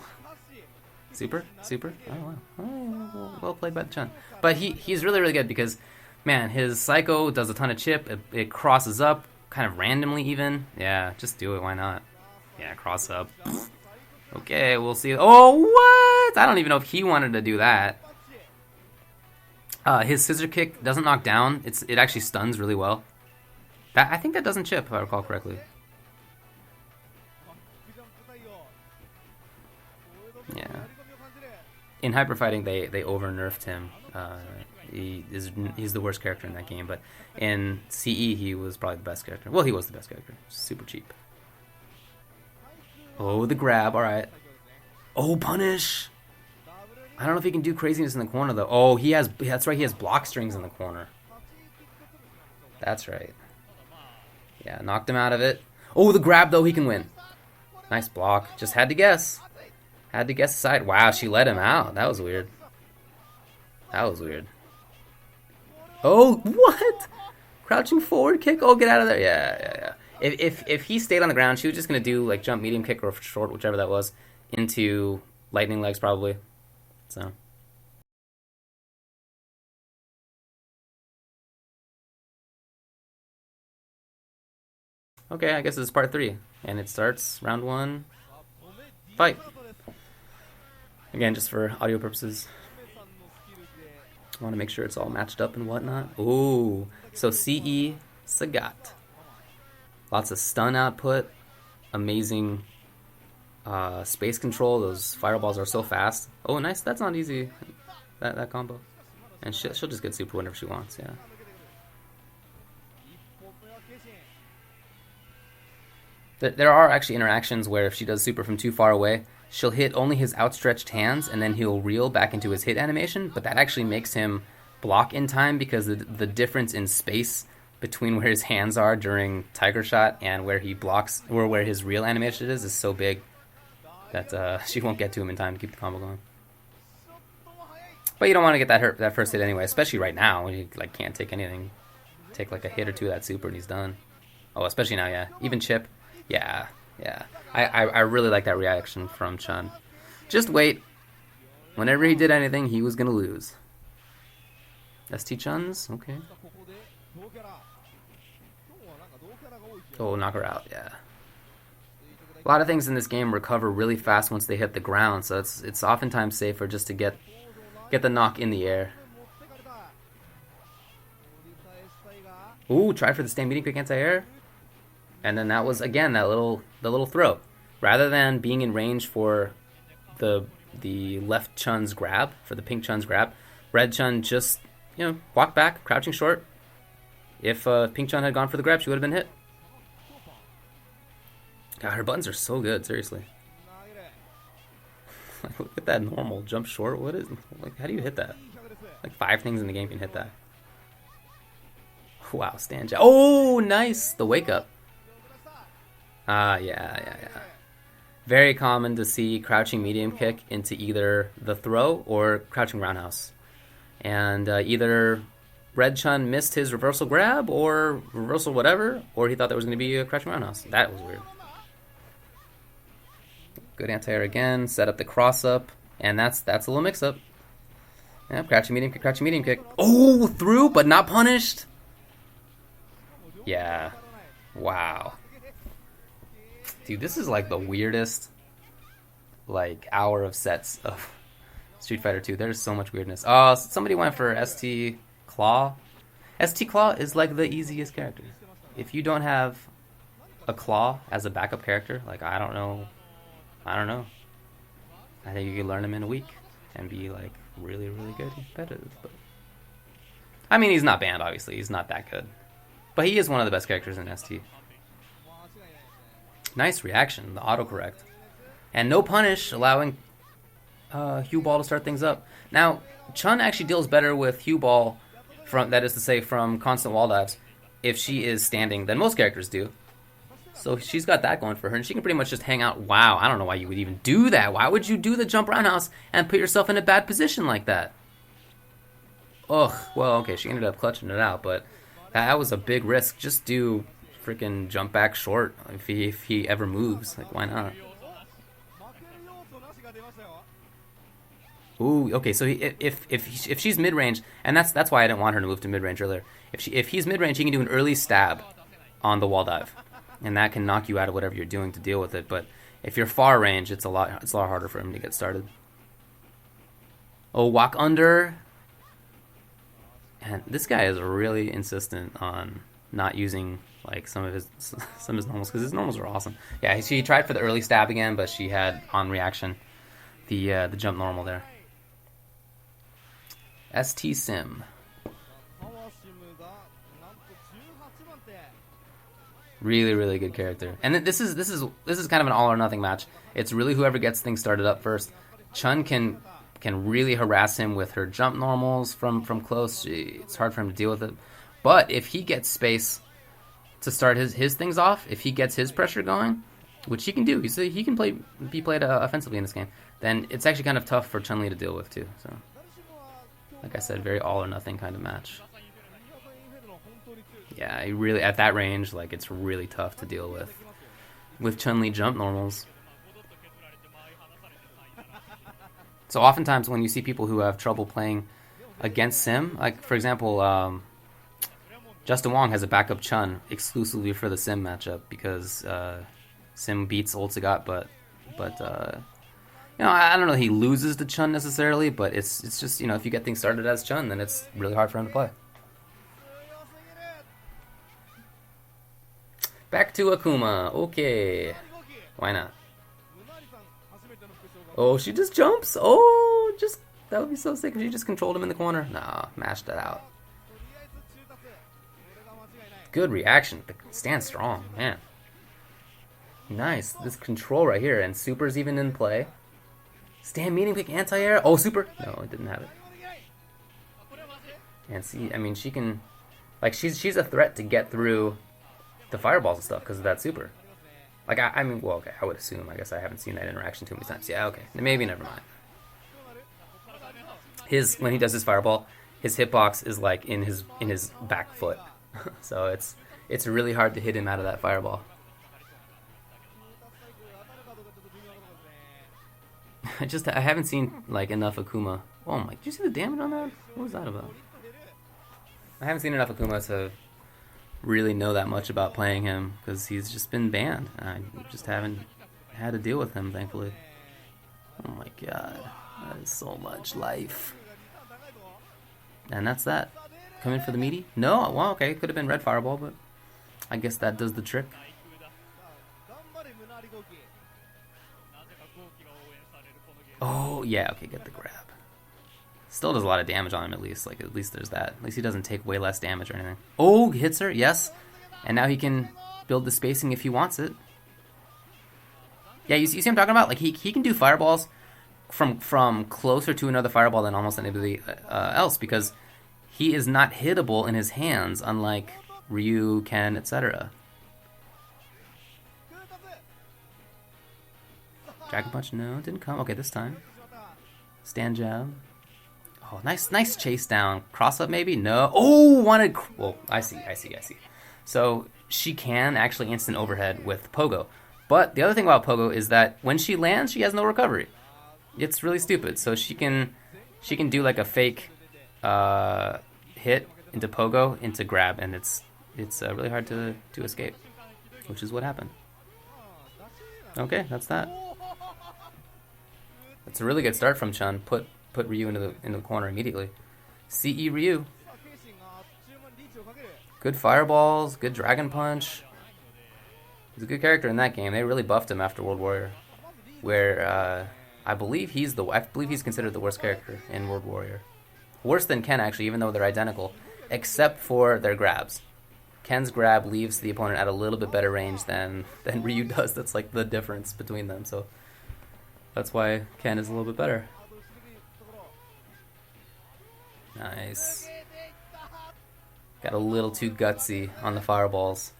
Super? Oh, wow. Oh, well played by the Chun. But he's really, really good because, man, his Psycho does a ton of chip. It crosses up, kind of randomly even. Yeah, just do it. Why not? Yeah, cross up. Okay, we'll see. Oh, what? I don't even know if he wanted to do that. His scissor kick doesn't knock down. It actually stuns really well. I think that doesn't chip, if I recall correctly. Yeah. In hyper fighting, they over nerfed him. He's the worst character in that game, but in CE he was probably the best character. Well, he was the best character. Super cheap. Oh, the grab. All right. Oh, punish. I don't know if he can do craziness in the corner though. Oh, he has. That's right. He has block strings in the corner. That's right. Yeah, knocked him out of it. Oh, the grab though. He can win. Nice block. Just had to guess. Had to guess the side. Wow, she let him out. That was weird. That was weird. Oh, what? Crouching forward kick? Oh, get out of there. Yeah. If he stayed on the ground, she was just going to do like jump medium kick or short, whichever that was, into lightning legs probably. So. Okay, I guess this is part 3. And it starts round 1. Fight. Again, just for audio purposes. I want to make sure it's all matched up and whatnot. Ooh, so CE Sagat. Lots of stun output. Amazing space control. Those fireballs are so fast. Oh, nice. That's not easy. That combo. And she'll just get super whenever she wants. Yeah. There are actually interactions where if she does super from too far away, she'll hit only his outstretched hands, and then he'll reel back into his hit animation, but that actually makes him block in time because the difference in space between where his hands are during Tiger Shot and where he blocks, or where his reel animation is so big that she won't get to him in time to keep the combo going. But you don't want to get that first hit anyway, especially right now when you like can't take anything. Take like a hit or two of that super and he's done. Oh, especially now, yeah. Even chip. Yeah. I really like that reaction from Chun. Just wait. Whenever he did anything, he was going to lose. ST Chuns? Okay. Oh, knock her out, yeah. A lot of things in this game recover really fast once they hit the ground, so it's oftentimes safer just to get the knock in the air. Ooh, try for the stand medium kick anti-air. And then that was, again, the little throw. Rather than being in range for the left Chun's grab, for the pink Chun's grab, red Chun just, walked back, crouching short. If pink Chun had gone for the grab, she would have been hit. God, her buttons are so good, seriously. Look at that normal jump short. What is, like, how do you hit that? Like 5 things in the game can hit that. Wow, stand jab. Oh, nice! The wake up. Yeah. Very common to see crouching medium kick into either the throw or crouching roundhouse. And either Red Chun missed his reversal grab or reversal whatever, or he thought that was going to be a crouching roundhouse. That was weird. Good anti-air again, set up the cross up, and that's a little mix up. Yeah, crouching medium kick. Oh, through, but not punished. Yeah. Wow. Dude, this is like the weirdest hour of sets of Street Fighter 2. There's so much weirdness. Oh, somebody went for ST Claw. ST Claw is like the easiest character. If you don't have a Claw as a backup character, like I don't know. I think you could learn him in a week and be like really, really good and competitive. But I mean, he's not banned, obviously. He's not that good. But he is one of the best characters in ST. Nice reaction, the autocorrect. And no punish, allowing Hue Ball to start things up. Now, Chun actually deals better with Hue Ball, that is to say, from constant wall dives, if she is standing than most characters do. So she's got that going for her, and she can pretty much just hang out. Wow, I don't know why you would even do that. Why would you do the jump roundhouse and put yourself in a bad position like that? Ugh, well, okay, she ended up clutching it out, but that was a big risk. Just do freaking jump back short if he ever moves. Like, why not? Ooh, okay, so if she's mid range, and that's why I didn't want her to move to mid range earlier. If he's mid range, he can do an early stab on the wall dive, and that can knock you out of whatever you're doing to deal with it. But if you're far range, it's a lot harder for him to get started. Oh, walk under. And this guy is really insistent on not using like some of his normals, because his normals are awesome. Yeah, she tried for the early stab again, but she had on reaction the jump normal there. ST Sim. Really, really good character. And this is kind of an all or nothing match. It's really whoever gets things started up first. Chun can really harass him with her jump normals from close. It's hard for him to deal with it. But if he gets space to start his things off, if he gets his pressure going, which he can do, he can be played offensively in this game, then it's actually kind of tough for Chun-Li to deal with too. So, like I said, very all or nothing kind of match. Yeah, he really at that range, like it's really tough to deal with Chun-Li jump normals. So oftentimes when you see people who have trouble playing against Sim, like for example, Justin Wong has a backup Chun exclusively for the Sim matchup because Sim beats old Sagat, but I don't know he loses to Chun necessarily, but it's just, if you get things started as Chun, then it's really hard for him to play. Back to Akuma. Okay. Why not? Oh, she just jumps. Oh, that would be so sick if she just controlled him in the corner. Nah, mashed that out. Good reaction. Stand strong, man. Nice. This control right here, and super's even in play. Stand medium kick anti-air. Oh, super. No, it didn't have it. And see, I mean, she can, like, she's a threat to get through the fireballs and stuff because of that super. Like, I mean, well, okay, I would assume. I guess I haven't seen that interaction too many times. Yeah, okay. Maybe, never mind. When he does his fireball, his hitbox is, like, in his back foot. So it's really hard to hit him out of that fireball. I haven't seen, like, enough Akuma. Oh my, did you see the damage on that? What was that about? I haven't seen enough Akuma to really know that much about playing him because he's just been banned. I just haven't had to deal with him, thankfully. Oh my god, that is so much life. And that's that. Come in for the meaty? No, well, okay, it could have been red fireball, but I guess that does the trick. Oh yeah, okay, get the grab. Still does a lot of damage on him, at least. Like, at least there's that. At least he doesn't take way less damage or anything. Oh, hits her, yes. And now he can build the spacing if he wants it. Yeah, you see what I'm talking about? Like, he can do fireballs from closer to another fireball than almost anybody else, because he is not hittable in his hands, unlike Ryu, Ken, etc. Dragon Punch, no, didn't come. Okay, this time. Stand jab. Oh, nice chase down. Cross up maybe? No. Oh, wanted... Well, I see. So she can actually instant overhead with Pogo. But the other thing about Pogo is that when she lands, she has no recovery. It's really stupid. So she can do like a fake hit into Pogo, into grab, and it's really hard to escape, which is what happened. Okay, that's that. That's a really good start from Chun. Put Ryu into the corner immediately. CE Ryu. Good fireballs, good dragon punch. He's a good character in that game. They really buffed him after World Warrior, where I believe he's considered the worst character in World Warrior. Worse than Ken, actually, even though they're identical, except for their grabs. Ken's grab leaves the opponent at a little bit better range than Ryu does. That's like the difference between them. So that's why Ken is a little bit better. Nice. Got a little too gutsy on the fireballs.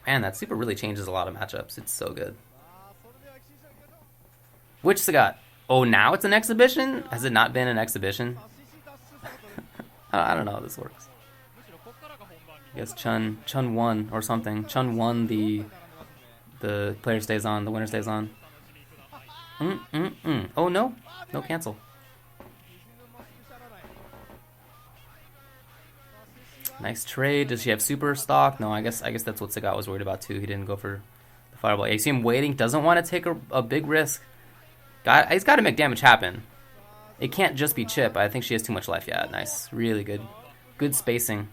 Man, that super really changes a lot of matchups. It's so good. Which Sagat? Oh, now it's an exhibition? Has it not been an exhibition? I don't know how this works. I guess Chun won or something. Chun won the player stays on, the winner stays on. Oh no, no cancel. Nice trade. Does she have super stock? No, I guess that's what Sagat was worried about too. He didn't go for the fireball. You see him waiting, doesn't want to take a big risk. He's got to make damage happen. It can't just be chip. I think she has too much life. Yeah, nice. Really good. Good spacing.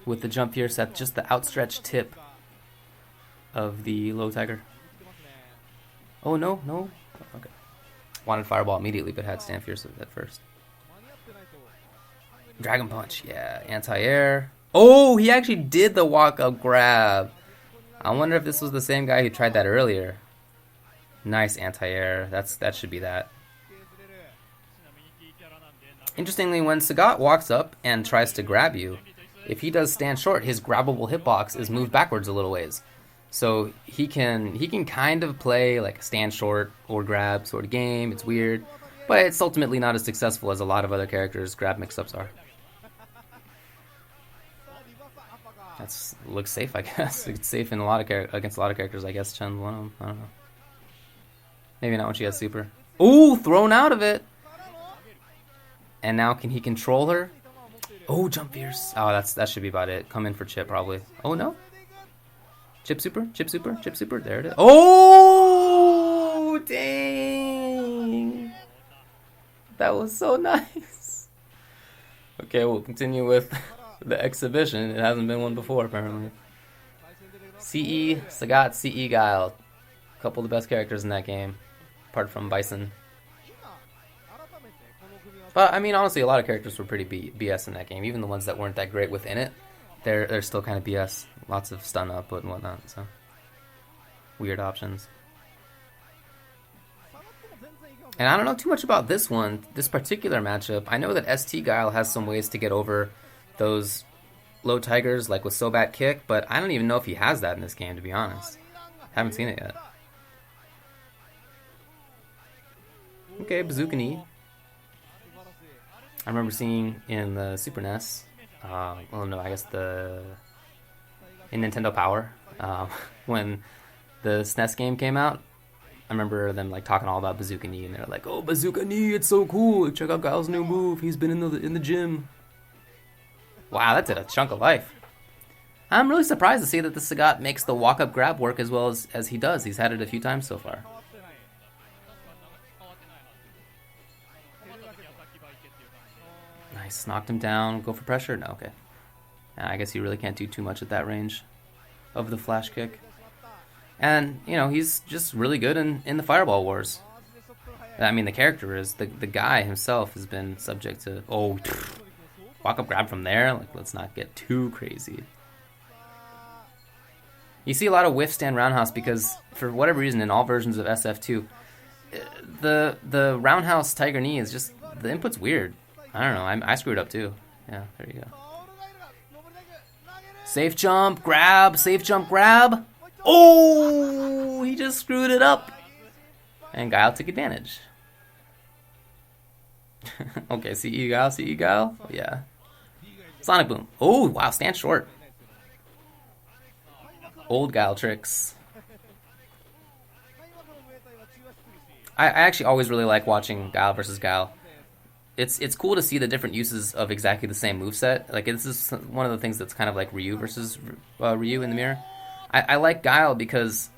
With the jump pierce at just the outstretched tip of the low tiger. Oh, no, no. Okay. Wanted fireball immediately, but had stand fierce at first. Dragon punch. Yeah, anti-air. Oh, he actually did the walk-up grab. I wonder if this was the same guy who tried that earlier. Nice anti-air. That should be that. Interestingly, when Sagat walks up and tries to grab you, if he does stand short, his grabbable hitbox is moved backwards a little ways. So he can kind of play like a stand short or grab sort of game. It's weird, but it's ultimately not as successful as a lot of other characters' grab mix-ups are. That's looks safe, I guess. It's safe in against a lot of characters. I guess Chun's one of them. I don't know. Maybe not when she has super. Ooh, thrown out of it. And now can he control her? Oh, jump fierce. Oh, that should be about it. Come in for chip probably. Oh no. Chip super, chip super, chip super. There it is. Oh, dang. That was so nice. Okay, we'll continue with the exhibition. It hasn't been one before, apparently. CE, Sagat, CE, Guile. A couple of the best characters in that game, apart from Bison. But, I mean, honestly, a lot of characters were pretty BS in that game. Even the ones that weren't that great within it, they're still kind of BS. Lots of stun output and whatnot, so. Weird options. And I don't know too much about this particular matchup. I know that ST Guile has some ways to get over those low tigers, like with Sobat Kick, but I don't even know if he has that in this game, to be honest. Haven't seen it yet. Okay, Bazooka Knee. I remember seeing in the Super NES, well no, I guess in Nintendo Power, when the SNES game came out, I remember them like talking all about Bazooka Knee, and they're like, "Oh, Bazooka Knee, it's so cool! Check out Guile's new move. He's been in the gym." Wow, that did a chunk of life. I'm really surprised to see that the Sagat makes the walk-up grab work as well as he does. He's had it a few times so far. Nice, knocked him down. Go for pressure? No, okay. I guess you really can't do too much at that range of the flash kick. And, you know, he's just really good in the Fireball Wars. I mean, the character is. The guy himself has been subject to... Oh, walk-up grab from there? Like, let's not get too crazy. You see a lot of whiff stand roundhouse because, for whatever reason, in all versions of SF2, the roundhouse Tiger Knee is just... The input's weird. I don't know. I screwed up, too. Yeah, there you go. Safe jump, grab, safe jump, grab. Oh, he just screwed it up. And Guile took advantage. Okay, CE Guile, CE Guile. Yeah. Sonic Boom. Oh, wow, stand short. Old Guile tricks. I actually always really like watching Guile versus Guile. It's cool to see the different uses of exactly the same moveset. Like, this is one of the things that's kind of like Ryu versus Ryu in the mirror. I like Guile because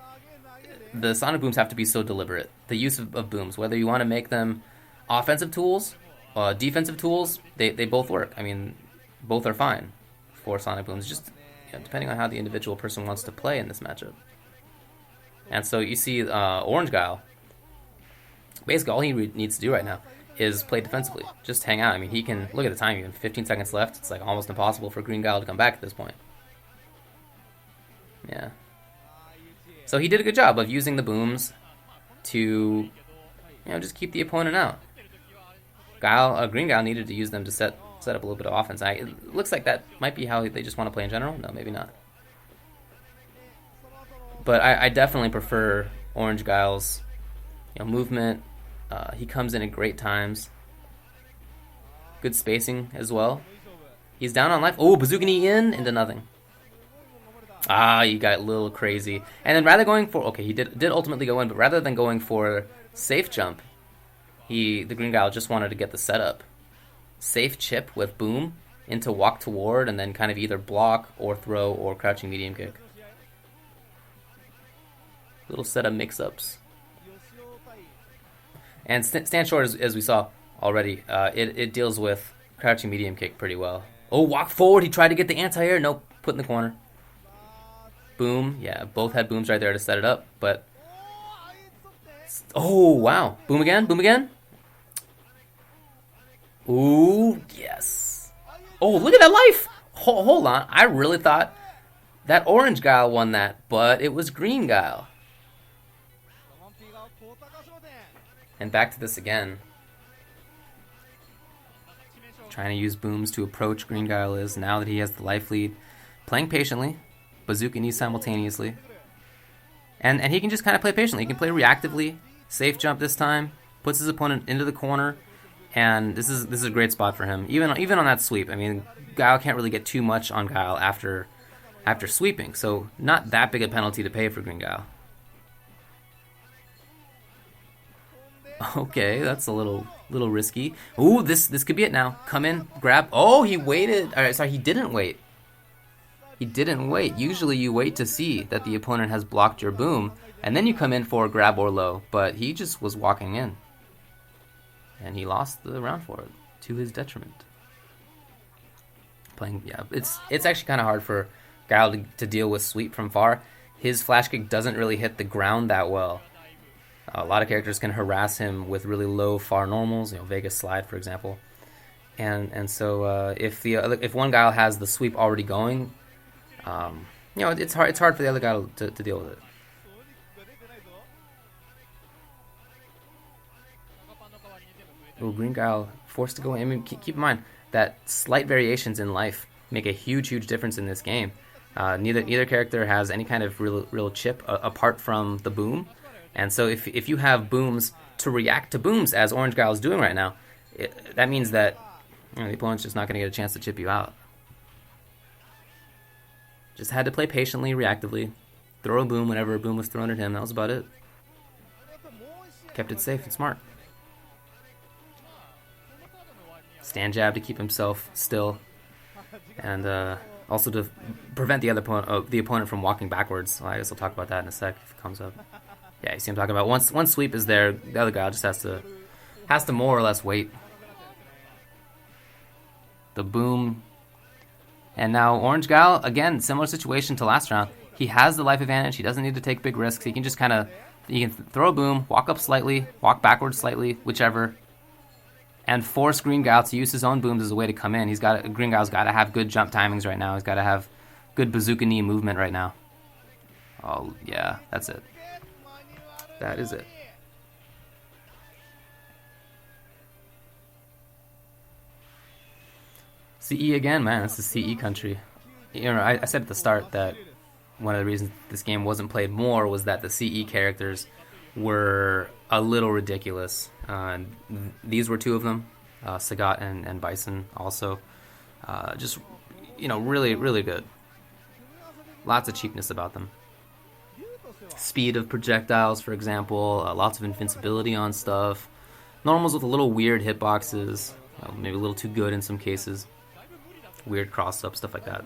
the Sonic Booms have to be so deliberate. The use of booms, whether you want to make them offensive tools, defensive tools, they both work. I mean, both are fine for Sonic Booms, just depending on how the individual person wants to play in this matchup. And so you see Orange Guile, basically all he needs to do right now is play defensively. Just hang out. I mean, he can... Look at the time, even 15 seconds left. It's like almost impossible for Green Guile to come back at this point. Yeah. So he did a good job of using the booms to, just keep the opponent out. Green Guile needed to use them to set up a little bit of offense. It looks like that might be how they just want to play in general. No, maybe not. But I definitely prefer Orange Guile's movement. He comes in at great times. Good spacing as well. He's down on life. Oh, bazooka knee in into nothing. Ah, you got a little crazy. And then rather going for... Okay, he did ultimately go in, but rather than going for safe jump, the green guy just wanted to get the setup. Safe chip with boom into walk toward, and then kind of either block or throw or crouching medium kick. Little set of mix-ups. And stand short, as we saw already, it deals with crouching medium kick pretty well. Oh, walk forward. He tried to get the anti-air. Nope. Put in the corner. Boom. Yeah, both had booms right there to set it up. But... Oh, wow. Boom again. Boom again. Ooh, yes. Oh, look at that life. Hold on. I really thought that orange Guile won that, but it was green Guile. And back to this again. Trying to use booms to approach green Guile is, now that he has the life lead. Playing patiently. Bazooka knee simultaneously. And he can just kind of play patiently. He can play reactively. Safe jump this time. Puts his opponent into the corner. And this is a great spot for him. Even on that sweep. I mean, Guile can't really get too much on Guile after sweeping. So not that big a penalty to pay for green Guile. Okay, that's a little risky. Ooh, this could be it now. Come in, grab. Oh, he waited. All right, sorry, he didn't wait. He didn't wait. Usually you wait to see that the opponent has blocked your boom, and then you come in for a grab or low. But he just was walking in. And he lost the round for it, to his detriment. Yeah, it's actually kind of hard for Guile to deal with sweep from far. His flash kick doesn't really hit the ground that well. A lot of characters can harass him with really low far normals, Vegas slide, for example. And so if one Guile has the sweep already going, it's hard for the other guy to deal with it. Oh, green Guile forced to go in. I mean, keep in mind that slight variations in life make a huge difference in this game. Neither character has any kind of real chip apart from the boom. And so if you have booms to react to booms, as Orange Guile is doing right now, that means that the opponent's just not going to get a chance to chip you out. Just had to play patiently, reactively, throw a boom whenever a boom was thrown at him. That was about it. Kept it safe and smart. Stand jab to keep himself still, and also to prevent the opponent from walking backwards. Well, I guess I'll talk about that in a sec if it comes up. Yeah, you see what I'm talking about. Once sweep is there, the other guy just has to more or less wait. The boom. And now Orange Guile, again, similar situation to last round. He has the life advantage. He doesn't need to take big risks. He can just he can throw a boom, walk up slightly, walk backwards slightly, whichever, and force green Guile to use his own booms as a way to come in. Green Guile's got to have good jump timings right now. He's got to have good bazooka knee movement right now. Oh, yeah, that's it. That is it. CE again, man. It's the CE country. I said at the start that one of the reasons this game wasn't played more was that the CE characters were a little ridiculous. These were two of them, Sagat and Bison also. Just, really good. Lots of cheapness about them. Speed of projectiles, for example, lots of invincibility on stuff. Normals with a little weird hitboxes, maybe a little too good in some cases. Weird cross-up, stuff like that.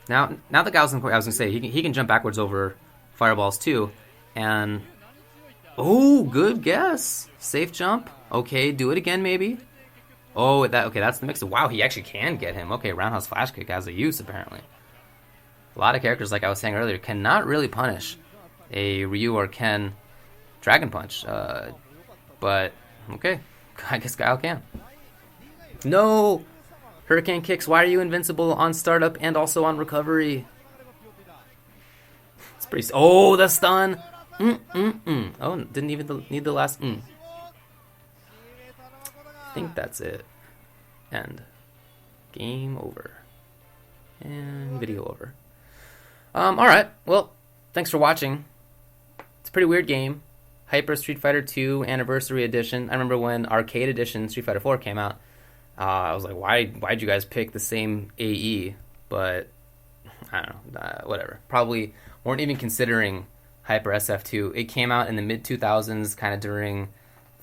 Now the guy I was going to say, he can jump backwards over fireballs too, and... Oh, good guess! Safe jump. Okay, do it again maybe. Oh, that's the mix. Wow, he actually can get him. Okay, roundhouse flash kick has a use apparently. A lot of characters, like I was saying earlier, cannot really punish a Ryu or Ken Dragon Punch. But, okay. I guess Guile can. No! Hurricane kicks. Why are you invincible on startup and also on recovery? It's pretty... Oh, the stun! Oh, didn't even need the last... I think that's it. End. Game over. And video over. Alright, well, thanks for watching. It's a pretty weird game. Hyper Street Fighter 2 Anniversary Edition. I remember when Arcade Edition Street Fighter 4 came out. I was like, why'd you guys pick the same AE? But I don't know, whatever. Probably weren't even considering Hyper SF2. It came out in the mid 2000s, kind of during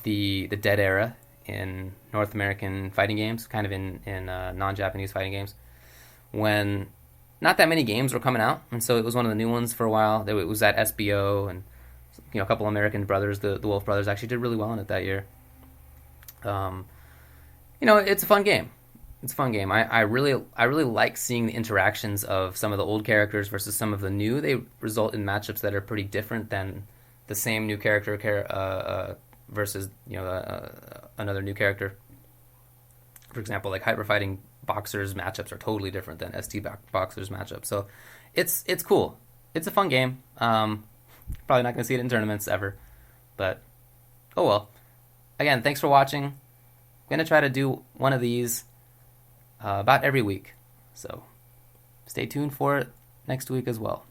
the dead era in North American fighting games, kind of in non-Japanese fighting games, when not that many games were coming out, and so it was one of the new ones for a while. It was at SBO, and a couple American brothers, the Wolf brothers, actually did really well in it that year. It's a fun game. It's a fun game. I really like seeing the interactions of some of the old characters versus some of the new. They result in matchups that are pretty different than the same new character versus another new character. For example, like Hyper Fighting Boxers matchups are totally different than Boxers matchups. So it's cool. It's a fun game. Probably not going to see it in tournaments ever, but oh well. Again, thanks for watching. I'm going to try to do one of these about every week. So stay tuned for it next week as well.